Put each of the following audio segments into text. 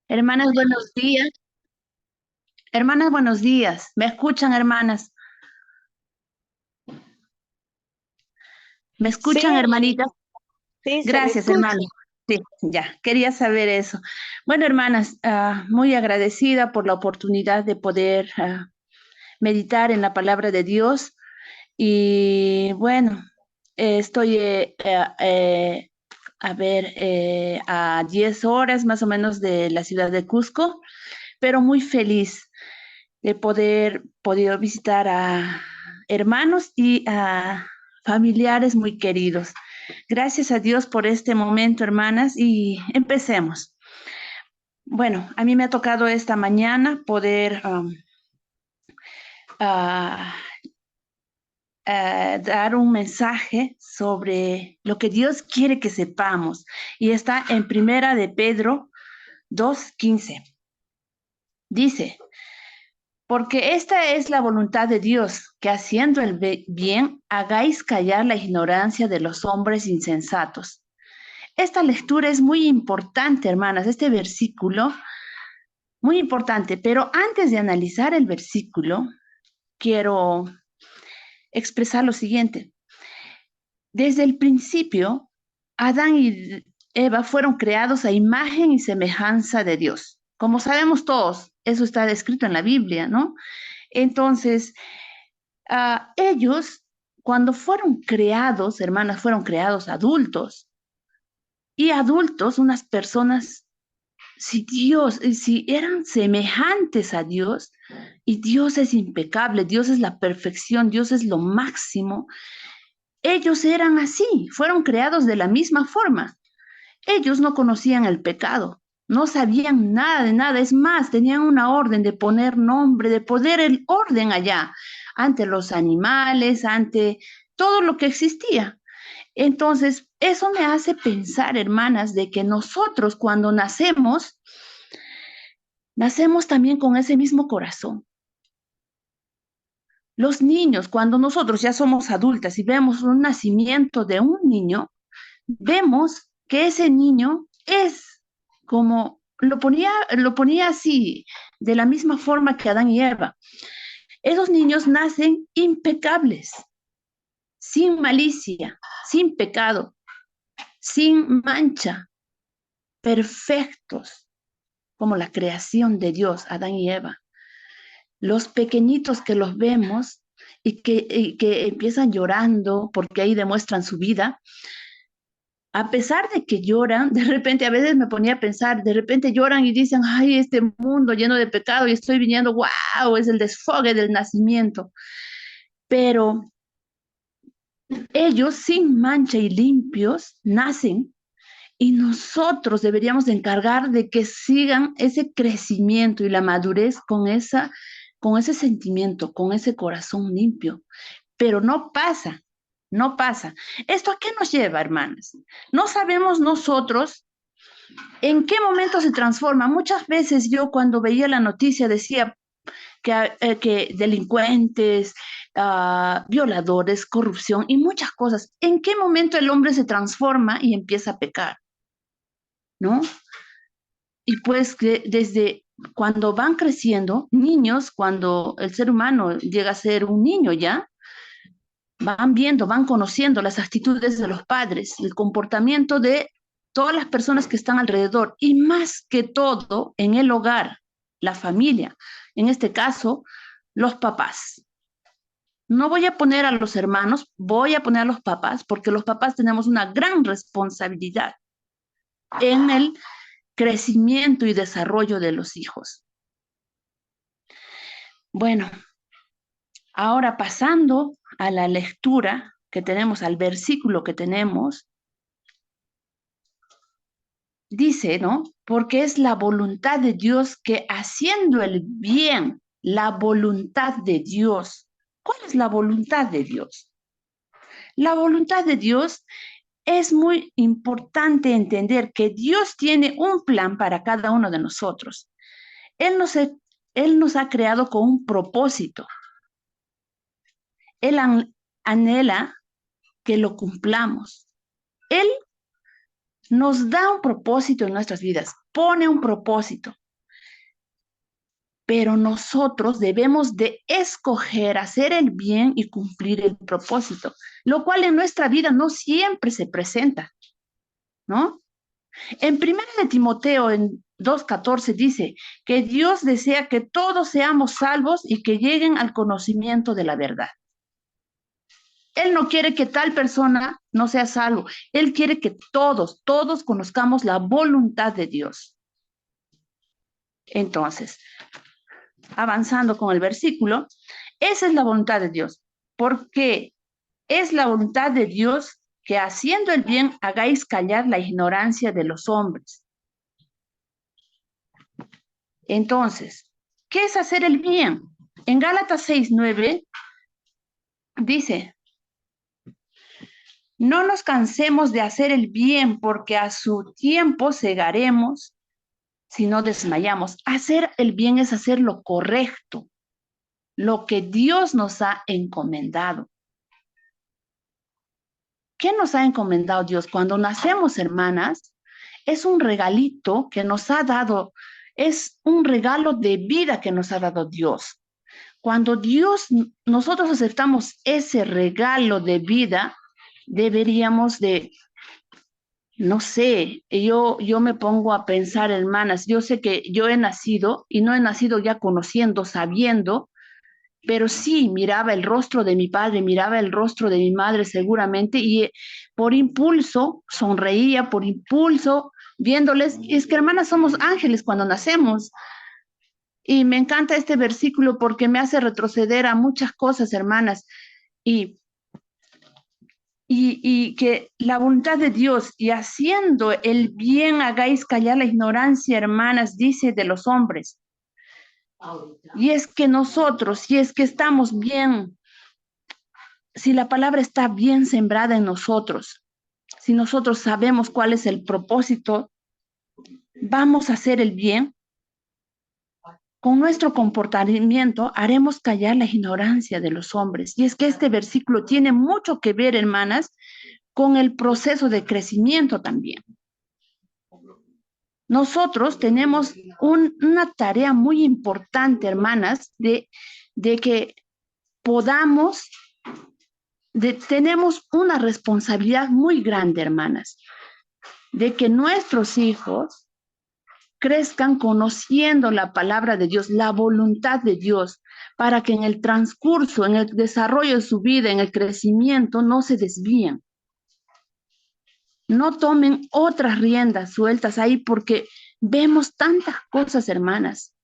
Hermanas, buenos días. Hermanas, buenos días. ¿Me escuchan, hermanas? ¿Me Sí, escuchan, hermanitas? hermanita, sí, se le Gracias, hermano. escucha. Sí, ya, quería saber eso. Bueno, hermanas, muy agradecida por la oportunidad de poder meditar en la palabra de Dios. Y bueno, estoy, a ver, a 10 horas más o menos de la ciudad de Cusco, pero muy feliz de poder podido visitar a hermanos y a familiares muy queridos. Gracias a Dios por este momento, hermanas, y empecemos. Bueno, a mí me ha tocado esta mañana poder ah, dar un mensaje sobre lo que Dios quiere que sepamos, y está en Primera de Pedro 2:15. Dice: porque esta es la voluntad de Dios, que haciendo el bien hagáis callar la ignorancia de los hombres insensatos. Esta lectura es muy importante, hermanas, este versículo, muy importante, pero antes de analizar el versículo, quiero expresar lo siguiente. Desde el principio, Adán y Eva fueron creados a imagen y semejanza de Dios. Como sabemos todos, eso está descrito en la Biblia, ¿no? Entonces, ellos, cuando fueron creados, hermanas, fueron creados adultos. Y adultos, unas personas, si eran semejantes a Dios, y Dios es impecable, Dios es la perfección, Dios es lo máximo, ellos eran así, fueron creados de la misma forma. Ellos no conocían el pecado, no sabían nada de nada. Es más, tenían una orden de poner nombre, de poner el orden allá, ante los animales, ante todo lo que existía. Entonces, eso me hace pensar, hermanas, de que nosotros cuando nacemos, nacemos también con ese mismo corazón. Los niños, cuando nosotros ya somos adultas y vemos un nacimiento de un niño, vemos que ese niño es como lo ponía así, de la misma forma que Adán y Eva. Esos niños nacen impecables, sin malicia, sin pecado, sin mancha, perfectos, como la creación de Dios, Adán y Eva. Los pequeñitos que los vemos y que empiezan llorando porque ahí demuestran su vida, a pesar de que lloran, de repente a veces me ponía a pensar, de repente lloran y dicen, ay, este mundo lleno de pecado y estoy viniendo, wow, es el desfogue del nacimiento. Pero ellos sin mancha y limpios nacen, y nosotros deberíamos de encargar de que sigan ese crecimiento y la madurez con ese sentimiento, con ese corazón limpio. Pero no pasa, no pasa. ¿Esto a qué nos lleva, hermanas? No sabemos nosotros en qué momento se transforma. Muchas veces yo cuando veía la noticia decía que delincuentes, violadores, corrupción y muchas cosas. ¿En qué momento el hombre se transforma y empieza a pecar? ¿No? Y pues que desde cuando van creciendo, niños, cuando el ser humano llega a ser un niño ya, van viendo, van conociendo las actitudes de los padres, el comportamiento de todas las personas que están alrededor, y más que todo en el hogar, la familia, en este caso, los papás. No voy a poner a los hermanos, voy a poner a los papás, porque los papás tenemos una gran responsabilidad en el crecimiento y desarrollo de los hijos. Bueno, ahora pasando a la lectura que tenemos, al versículo que tenemos, dice, ¿no? Porque es la voluntad de Dios que haciendo el bien, la voluntad de Dios. ¿Cuál es la voluntad de Dios? La voluntad de Dios es muy importante entender que Dios tiene un plan para cada uno de nosotros. Él nos, Él nos ha creado con un propósito. Él anhela que lo cumplamos. Él nos da un propósito en nuestras vidas. pone un propósito, pero nosotros debemos de escoger hacer el bien y cumplir el propósito, lo cual en nuestra vida no siempre se presenta, ¿no? En 1 de Timoteo, en 2:14, dice que Dios desea que todos seamos salvos y que lleguen al conocimiento de la verdad. Él no quiere que tal persona no sea salvo. Él quiere que todos conozcamos la voluntad de Dios. Entonces, avanzando con el versículo, esa es la voluntad de Dios, porque es la voluntad de Dios que haciendo el bien hagáis callar la ignorancia de los hombres. Entonces, ¿qué es hacer el bien? En Gálatas 6:9 dice, no nos cansemos de hacer el bien porque a su tiempo segaremos si no desmayamos. Hacer el bien es hacer lo correcto, lo que Dios nos ha encomendado. ¿Qué nos ha encomendado Dios? Cuando nacemos, hermanas, es un regalito que nos ha dado, es un regalo de vida que nos ha dado Dios. Cuando nosotros aceptamos ese regalo de vida, deberíamos de, no sé, yo me pongo a pensar, hermanas, yo sé que yo he nacido y no he nacido ya conociendo, sabiendo, pero sí miraba el rostro de mi padre, miraba el rostro de mi madre seguramente y por impulso sonreía, por impulso viéndoles. Y es que hermanas somos ángeles cuando nacemos. Y me encanta este versículo porque me hace retroceder a muchas cosas, hermanas. Y, y que la voluntad de Dios y haciendo el bien hagáis callar la ignorancia, hermanas, dice de los hombres. Y es que nosotros, si es que estamos bien, si la palabra está bien sembrada en nosotros, si nosotros sabemos cuál es el propósito, vamos a hacer el bien. Con nuestro comportamiento haremos callar la ignorancia de los hombres. Y es que este versículo tiene mucho que ver, hermanas, con el proceso de crecimiento también. Nosotros tenemos una tarea muy importante, hermanas, de que podamos, tenemos una responsabilidad muy grande, hermanas, de que nuestros hijos crezcan conociendo la palabra de Dios, la voluntad de Dios, para que en el transcurso, en el desarrollo de su vida, en el crecimiento, no se desvíen. No tomen otras riendas sueltas ahí porque vemos tantas cosas, hermanas.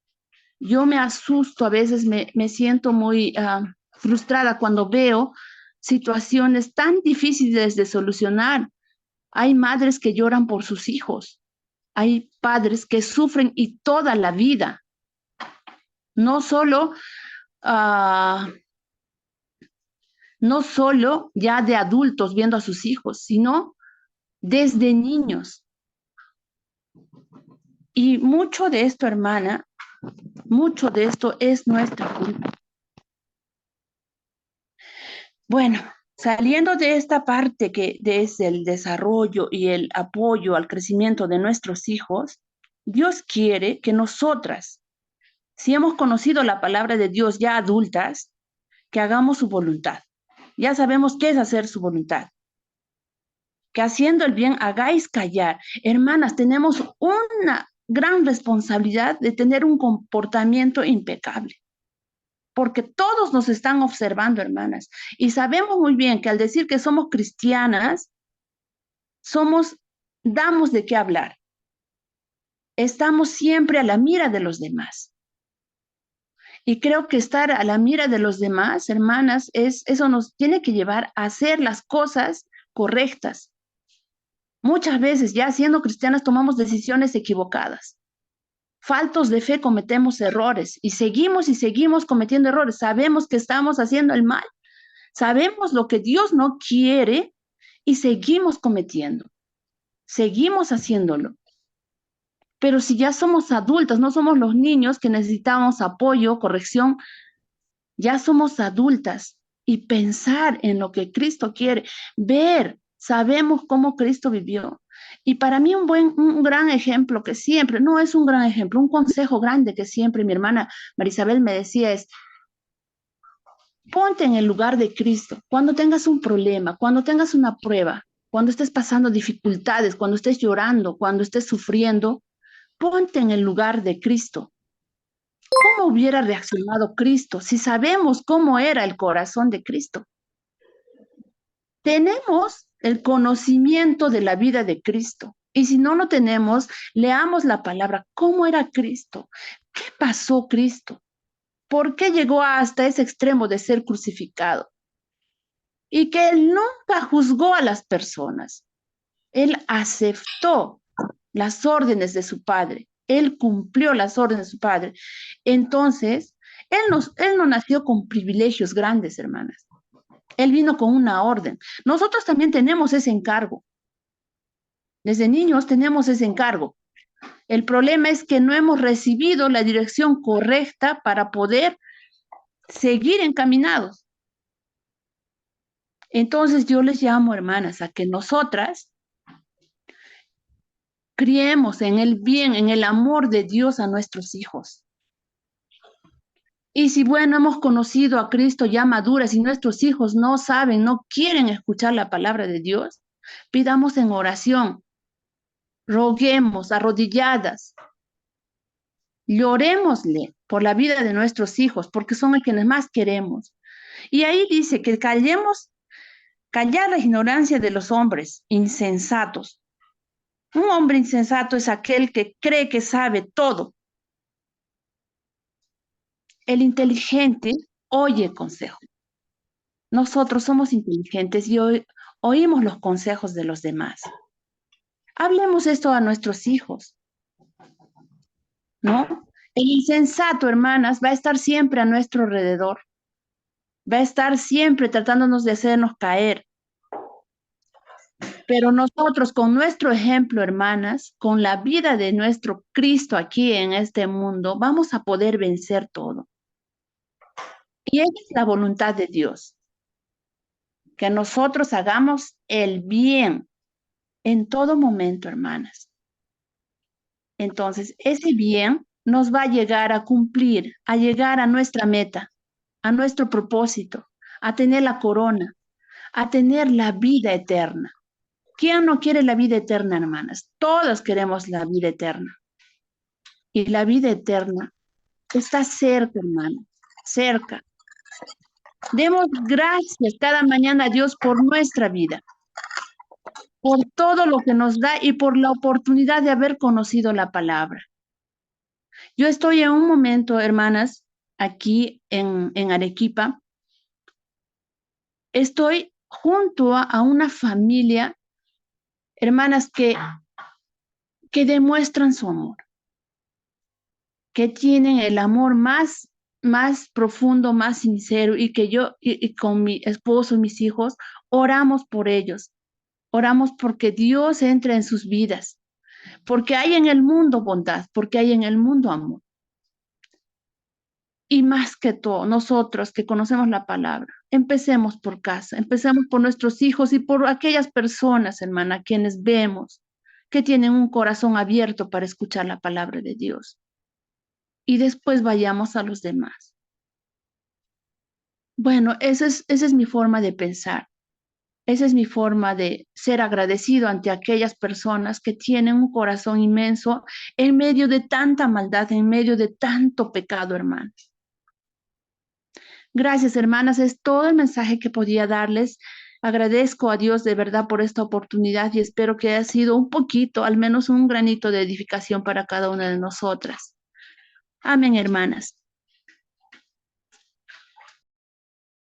Yo me asusto, a veces me siento muy frustrada cuando veo situaciones tan difíciles de solucionar. Hay madres que lloran por sus hijos. Hay padres que sufren y toda la vida, no solo, uh, no solo ya de adultos viendo a sus hijos, sino desde niños. Y mucho de esto, hermana, mucho de esto es nuestra culpa. Bueno, saliendo de esta parte que es el desarrollo y el apoyo al crecimiento de nuestros hijos, Dios quiere que nosotras, si hemos conocido la palabra de Dios ya adultas, que hagamos su voluntad. Ya sabemos qué es hacer su voluntad. Que haciendo el bien hagáis callar. Hermanas, tenemos una gran responsabilidad de tener un comportamiento impecable. Porque todos nos están observando, hermanas. Y sabemos muy bien que al decir que somos cristianas, damos de qué hablar. Estamos siempre a la mira de los demás. Y creo que estar a la mira de los demás, hermanas, eso nos tiene que llevar a hacer las cosas correctas. Muchas veces, ya siendo cristianas, tomamos decisiones equivocadas. Faltos de fe cometemos errores y seguimos cometiendo errores. Sabemos que estamos haciendo el mal. Sabemos lo que Dios no quiere y seguimos cometiendo. Seguimos haciéndolo. Pero si ya somos adultas, no somos los niños que necesitamos apoyo, corrección, ya somos adultas y pensar en lo que Cristo quiere, ver Sabemos cómo Cristo vivió. Y para mí un gran ejemplo que siempre, no es un gran ejemplo, un consejo grande que siempre mi hermana Marisabel me decía es, ponte en el lugar de Cristo. Cuando tengas un problema, cuando tengas una prueba, cuando estés pasando dificultades, cuando estés llorando, cuando estés sufriendo, ponte en el lugar de Cristo. ¿Cómo hubiera reaccionado Cristo si sabemos cómo era el corazón de Cristo? Tenemos el conocimiento de la vida de Cristo. Y si no lo tenemos, leamos la palabra. ¿Cómo era Cristo? ¿Qué pasó Cristo? ¿Por qué llegó hasta ese extremo de ser crucificado? Y que Él nunca juzgó a las personas. Él aceptó las órdenes de su Padre. Él cumplió las órdenes de su Padre. Entonces, él no nació con privilegios grandes, hermanas. Él vino con una orden. Nosotros también tenemos ese encargo. Desde niños tenemos ese encargo. El problema es que no hemos recibido la dirección correcta para poder seguir encaminados. Entonces yo les llamo, hermanas, a que nosotras criemos en el bien, en el amor de Dios a nuestros hijos. Y si, bueno, hemos conocido a Cristo ya maduras y nuestros hijos no saben, no quieren escuchar la palabra de Dios, pidamos en oración, roguemos arrodilladas, llorémosle por la vida de nuestros hijos, porque son a quienes más queremos. Y ahí dice que callar la ignorancia de los hombres insensatos. Un hombre insensato es aquel que cree que sabe todo. El inteligente oye consejo. Nosotros somos inteligentes y oímos los consejos de los demás. Hablemos esto a nuestros hijos, ¿no? El insensato, hermanas, va a estar siempre a nuestro alrededor. Va a estar siempre tratándonos de hacernos caer. Pero nosotros con nuestro ejemplo, hermanas, con la vida de nuestro Cristo aquí en este mundo, vamos a poder vencer todo. Y esa es la voluntad de Dios, que nosotros hagamos el bien en todo momento, hermanas. Entonces, ese bien nos va a llegar a cumplir, a llegar a nuestra meta, a nuestro propósito, a tener la corona, a tener la vida eterna. ¿Quién no quiere la vida eterna, hermanas? Todos queremos la vida eterna. Y la vida eterna está cerca, hermano, cerca. Demos gracias cada mañana a Dios por nuestra vida, por todo lo que nos da y por la oportunidad de haber conocido la palabra. Yo estoy en un momento, hermanas, aquí en Arequipa, estoy junto a una familia, hermanas, que demuestran su amor, que tienen el amor más profundo, más sincero y que yo y con mi esposo y mis hijos oramos por ellos, oramos porque Dios entre en sus vidas, porque hay en el mundo bondad, porque hay en el mundo amor. Y más que todo, nosotros que conocemos la palabra, empecemos por casa, empecemos por nuestros hijos y por aquellas personas, hermana, quienes vemos que tienen un corazón abierto para escuchar la palabra de Dios. Y después vayamos a los demás. Bueno, esa es mi forma de pensar. Esa es mi forma de ser agradecido ante aquellas personas que tienen un corazón inmenso en medio de tanta maldad, en medio de tanto pecado, hermanos. Gracias, hermanas. Es todo el mensaje que podía darles. Agradezco a Dios de verdad por esta oportunidad y espero que haya sido un poquito, al menos un granito de edificación para cada una de nosotras. Amén, hermanas.